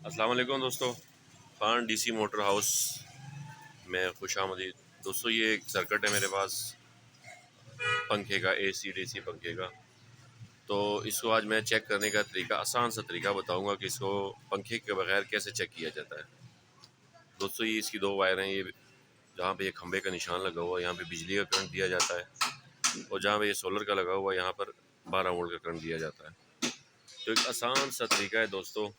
अस्सलाम वालेकुम दोस्तों। खान डीसी मोटर हाउस में खुशामदीद। दोस्तों ये एक सर्किट है मेरे पास पंखे का, एसी डीसी पंखे का। तो इसको आज मैं चेक करने का तरीका, आसान सा तरीका बताऊंगा कि इसको पंखे के बगैर कैसे चेक किया जाता है। दोस्तों ये इसकी दो वायर हैं, ये जहाँ पे ये खंबे का निशान लगा हुआ है यहाँ पे बिजली का करंट दिया जाता है, और जहाँ पे ये सोलर का लगा हुआ है यहाँ पर 12 वोल्ट का करंट दिया जाता है। तो एक आसान सा तरीका है दोस्तों,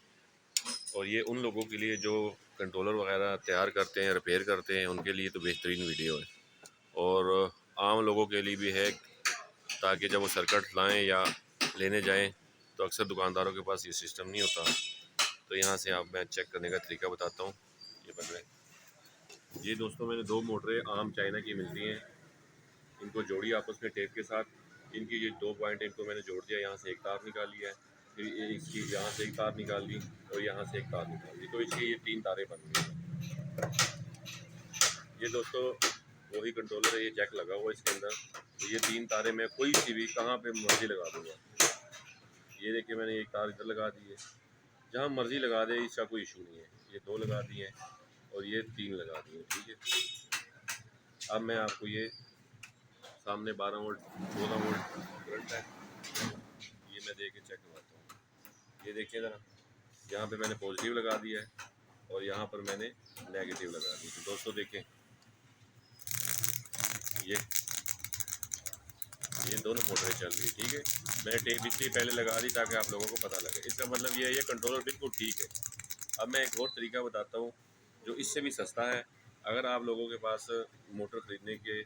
और ये उन लोगों के लिए जो कंट्रोलर वगैरह तैयार करते हैं, रिपेयर करते हैं, उनके लिए तो बेहतरीन वीडियो है, और आम लोगों के लिए भी है, ताकि जब वो सर्किट लाएं या लेने जाएं तो अक्सर दुकानदारों के पास ये सिस्टम नहीं होता। तो यहाँ से आप मैं चेक करने का तरीका बताता हूँ। ये बन रहे ये दोस्तों, मैंने दो मोटरें आम चाइना की मिलती हैं, इनको जोड़ी आपस में टेप के साथ। इनकी ये दो पॉइंट, इनको मैंने जोड़ दिया, यहाँ से एक तार निकाल लिया है, फिर इसकी यहाँ से एक तार निकाल ली और यहाँ से एक तार निकाल ली, तो इसकी ये तीन तारें बन गई। ये दोस्तों वही कंट्रोलर है, ये जैक लगा हुआ इसके अंदर। तो ये तीन तारें मैं कोई सी भी कहाँ पे मर्जी लगा दूँगा। ये देखिए मैंने एक तार इधर लगा दी है, जहाँ मर्जी लगा दे, इसका कोई इशू नहीं है। ये दो लगा दिए हैं और ये तीन लगा दिए, ठीक है। अब मैं आपको ये सामने 12 वोल्ट 14 वोल्ट करंट है, ये मैं दे के चेक करवाता हूँ। ये देखिए ज़रा, यहाँ पे मैंने पॉजिटिव लगा दिया है और यहाँ पर मैंने नेगेटिव लगा दी। तो दोस्तों देखें, ये दोनों मोटरें चल रही है, ठीक है। मैंने टेप इसलिए पहले लगा दी ताकि आप लोगों को पता लगे। इसका मतलब ये है, ये कंट्रोलर बिल्कुल ठीक है। अब मैं एक और तरीका बताता हूँ जो इससे भी सस्ता है। अगर आप लोगों के पास मोटर ख़रीदने के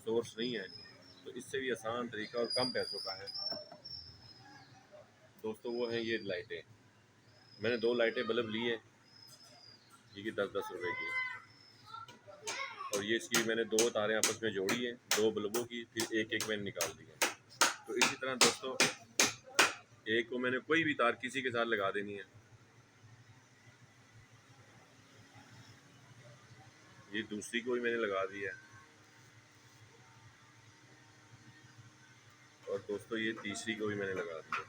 सोर्स नहीं है तो इससे भी आसान तरीका और कम पैसों का है दोस्तों, वो है ये लाइटें। मैंने दो लाइटें बल्ब ली है, ये 10-10 रुपए की, और ये इसकी मैंने दो तारें आपस में जोड़ी हैं, दो बल्बों की, फिर एक एक मैंने निकाल दी है। तो इसी तरह दोस्तों, एक को मैंने कोई भी तार किसी के साथ लगा देनी है, ये दूसरी को भी मैंने लगा दी है, और दोस्तों ये तीसरी को भी मैंने लगा दी है,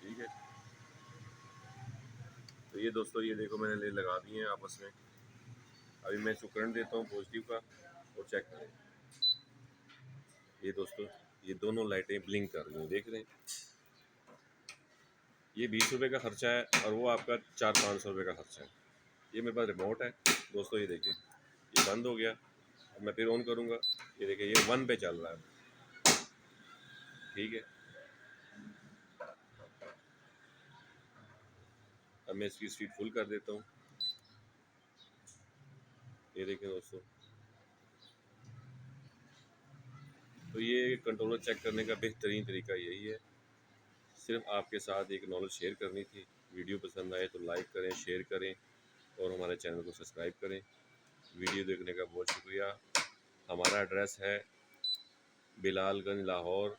ठीक है। तो ये दोस्तों, ये देखो मैंने लगा दी हैं आपस में। अभी मैं इसको करंट देता हूँ पॉजिटिव का, और चेक करें। ये दोस्तों, ये दोनों लाइटें ब्लिंक कर रही हैं, देख रहे हैं। ये 20 रुपये का खर्चा है और वो आपका 400-500 रुपये का खर्चा है। ये मेरे पास रिमोट है दोस्तों, ये देखिए ये बंद हो गया। अब मैं फिर ऑन करूँगा, ये देखिए ये 1 पे चल रहा है, ठीक है। अब मैं इसकी स्पीड फुल कर देता हूँ, ये देखिए दोस्तों। तो ये कंट्रोलर चेक करने का बेहतरीन तरीका यही है। सिर्फ आपके साथ एक नॉलेज शेयर करनी थी। वीडियो पसंद आए तो लाइक करें, शेयर करें, और हमारे चैनल को सब्सक्राइब करें। वीडियो देखने का बहुत शुक्रिया। हमारा एड्रेस है बिलालगंज, लाहौर।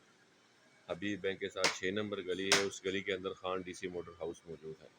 हबीब बैंक के साथ 6 नंबर गली है, उस गली के अंदर खान डीसी मोटर हाउस मौजूद है।